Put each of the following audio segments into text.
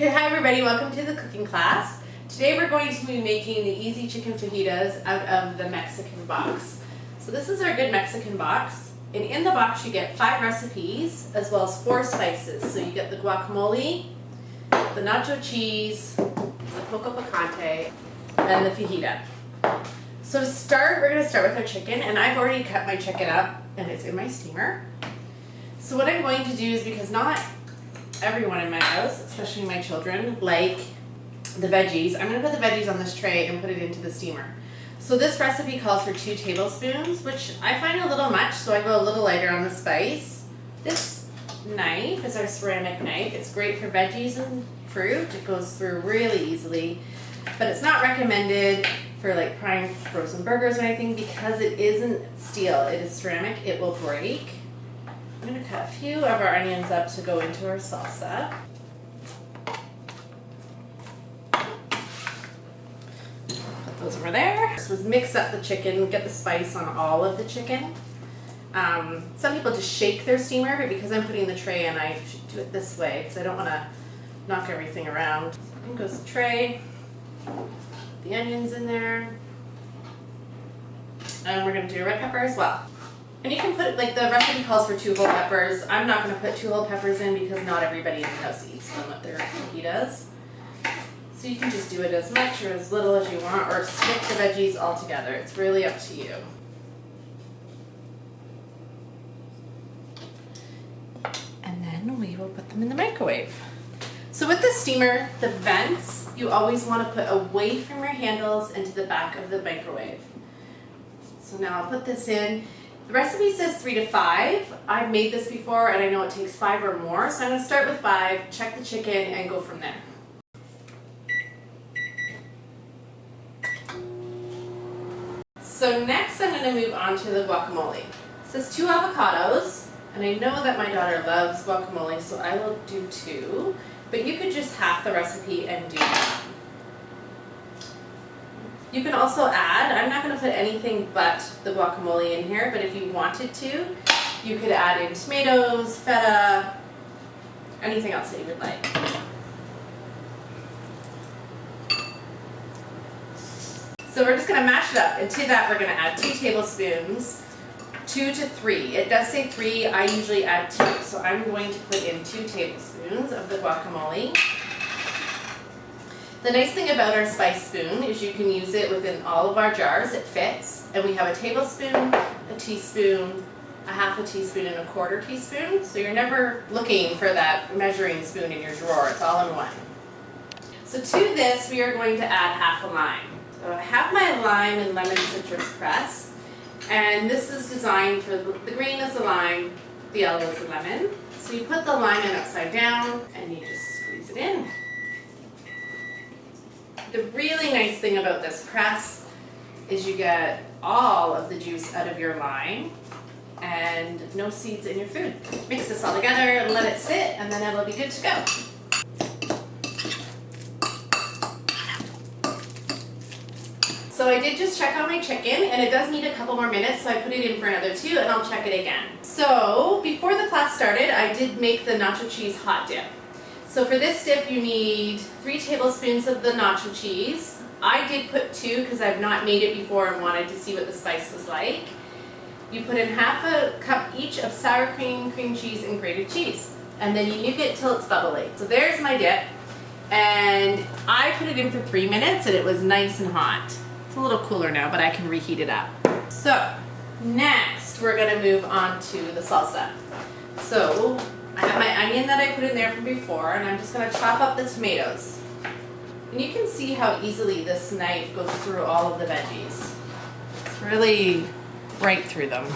Hey, hi everybody, welcome to the cooking class. Today we're going to be making the easy chicken fajitas out of the Mexican box. So this is our good Mexican box, and in the box you get 5 recipes as well as 4 spices. So you get the guacamole, the nacho cheese, the poco picante, and the fajita. So to start, we're going to start with our chicken, and I've already cut my chicken up and it's in my steamer. So what I'm going to do is, because not everyone in my house, especially my children, like the veggies, I'm going to put the veggies on this tray and put it into the steamer. So this recipe calls for 2 tablespoons, which I find a little much, so I go a little lighter on the spice. This knife is our ceramic knife. It's great for veggies and fruit. It goes through really easily, but it's not recommended for like frying frozen burgers or anything because it isn't steel, it is ceramic. It will break. I'm going to cut a few of our onions up to go into our salsa. Put those over there. So mix up the chicken, get the spice on all of the chicken. Some people just shake their steamer, but because I'm putting the tray in, I do it this way because I don't want to knock everything around. So in goes the tray, the onions in there, and we're going to do a red pepper as well. And you can put, like the recipe calls for 2 whole peppers. I'm not going to put 2 whole peppers in because not everybody in the house eats them with their fajitas. So you can just do it as much or as little as you want, or stick the veggies all together. It's really up to you. And then we will put them in the microwave. So with the steamer, the vents, you always want to put away from your handles and to the back of the microwave. So now I'll put this in. The recipe says 3 to 5. I've made this before and I know it takes 5 or more, so I'm going to start with 5, check the chicken, and go from there. So next I'm going to move on to the guacamole. It says 2 avocados, and I know that my daughter loves guacamole, so I will do 2, but you could just half the recipe and do that. You can also add, I'm not going to put anything but the guacamole in here, but if you wanted to, you could add in tomatoes, feta, anything else that you would like. So we're just going to mash it up, and to that we're going to add 2 tablespoons, 2 to 3. It does say 3, I usually add 2, so I'm going to put in 2 tablespoons of the guacamole. The nice thing about our spice spoon is you can use it within all of our jars. It fits, and we have a tablespoon, a teaspoon, a half a teaspoon, and a 1/4 teaspoon. So you're never looking for that measuring spoon in your drawer. It's all in one. So to this, we are going to add half a lime. So I have my lime and lemon citrus press, and this is designed for the green is the lime, the yellow is the lemon. So you put the lime in upside down, and you just squeeze it in. The really nice thing about this press is you get all of the juice out of your lime and no seeds in your food. Mix this all together and let it sit, and then it'll be good to go. So I did just check on my chicken, and it does need a couple more minutes, so I put it in for another 2, and I'll check it again. So before the class started, I did make the nacho cheese hot dip. So for this dip, you need 3 tablespoons of the nacho cheese. I did put 2 because I've not made it before and wanted to see what the spice was like. You put in half a cup each of sour cream, cream cheese, and grated cheese. And then you nuke it till it's bubbly. So there's my dip. And I put it in for 3 minutes and it was nice and hot. It's a little cooler now, but I can reheat it up. So next, we're gonna move on to the salsa. So I have my onion that I put in there from before, and I'm just going to chop up the tomatoes. And you can see how easily this knife goes through all of the veggies. It's really right through them.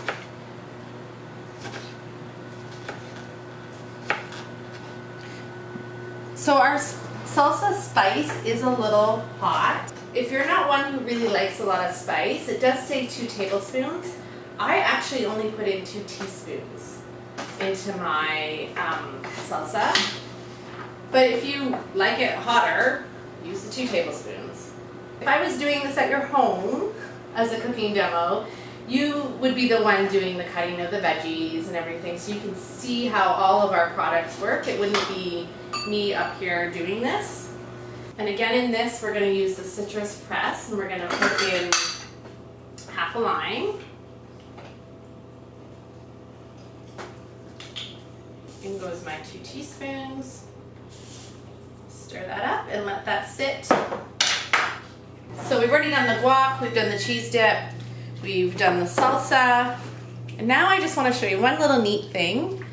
So our salsa spice is a little hot. If you're not one who really likes a lot of spice, it does say 2 tablespoons. I actually only put in 2 teaspoons into my salsa, but if you like it hotter, use the 2 tablespoons. If I was doing this at your home as a cooking demo, you would be the one doing the cutting of the veggies and everything, so you can see how all of our products work. It wouldn't be me up here doing this. And again, in this, we're going to use the citrus press, and we're going to put in half a lime. In goes my 2 teaspoons. Stir that up and let that sit. So we've already done the guac, we've done the cheese dip, we've done the salsa. And now I just want to show you one little neat thing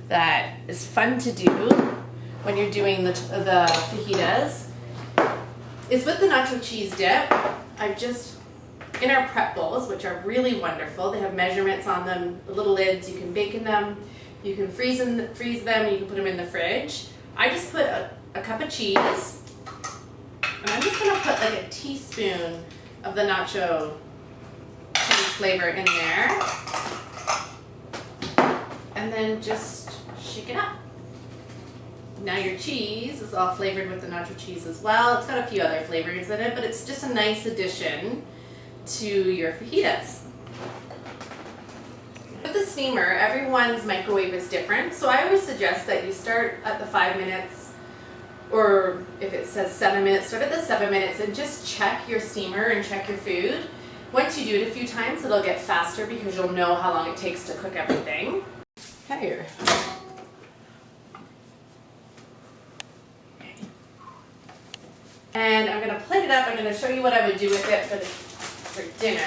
that is fun to do when you're doing the fajitas. Is with the nacho cheese dip, I've just, in our prep bowls, which are really wonderful, they have measurements on them, the little lids, you can bake in them, you can freeze them, you can put them in the fridge. I just put a cup of cheese, and I'm just gonna put like a teaspoon of the nacho cheese flavor in there, and then just shake it up. Now your cheese is all flavored with the nacho cheese as well. It's got a few other flavors in it, but it's just a nice addition to your fajitas. With the steamer, everyone's microwave is different, so I always suggest that you start at the 5 minutes, or if it says 7 minutes, start at the 7 minutes and just check your steamer and check your food. Once you do it a few times, it'll get faster because you'll know how long it takes to cook everything. Here. And I'm gonna plate it up. I'm gonna show you what I would do with it for dinner.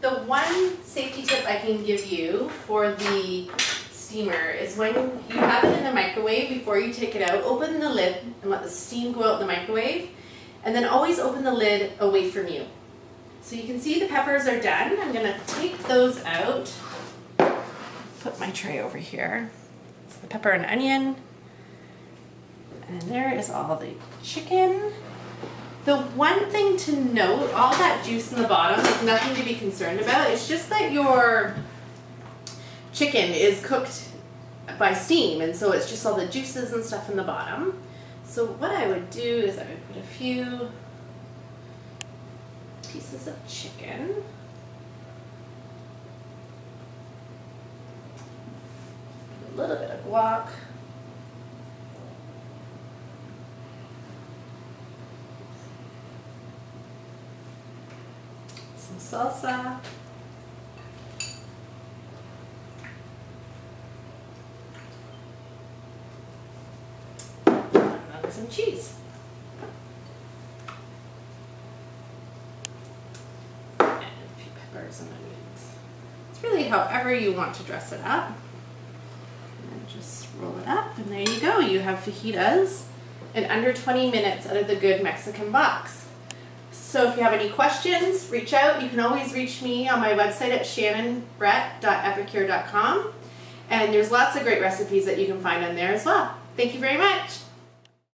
The one safety tip I can give you for the steamer is when you have it in the microwave, before you take it out, open the lid and let the steam go out in the microwave, and then always open the lid away from you. So you can see the peppers are done. I'm gonna take those out, put my tray over here. So the pepper and onion. And there is all the chicken. The one thing to note, all that juice in the bottom is nothing to be concerned about. It's just that your chicken is cooked by steam, and so it's just all the juices and stuff in the bottom. So what I would do is I would put a few pieces of chicken. A little bit of guac. Salsa, and then some cheese, and a few peppers and onions. It's really however you want to dress it up. And then just roll it up, and there you go. You have fajitas in under 20 minutes out of the Good Mexican box. So if you have any questions, reach out. You can always reach me on my website at shannonbrett.epicure.com. And there's lots of great recipes that you can find on there as well. Thank you very much.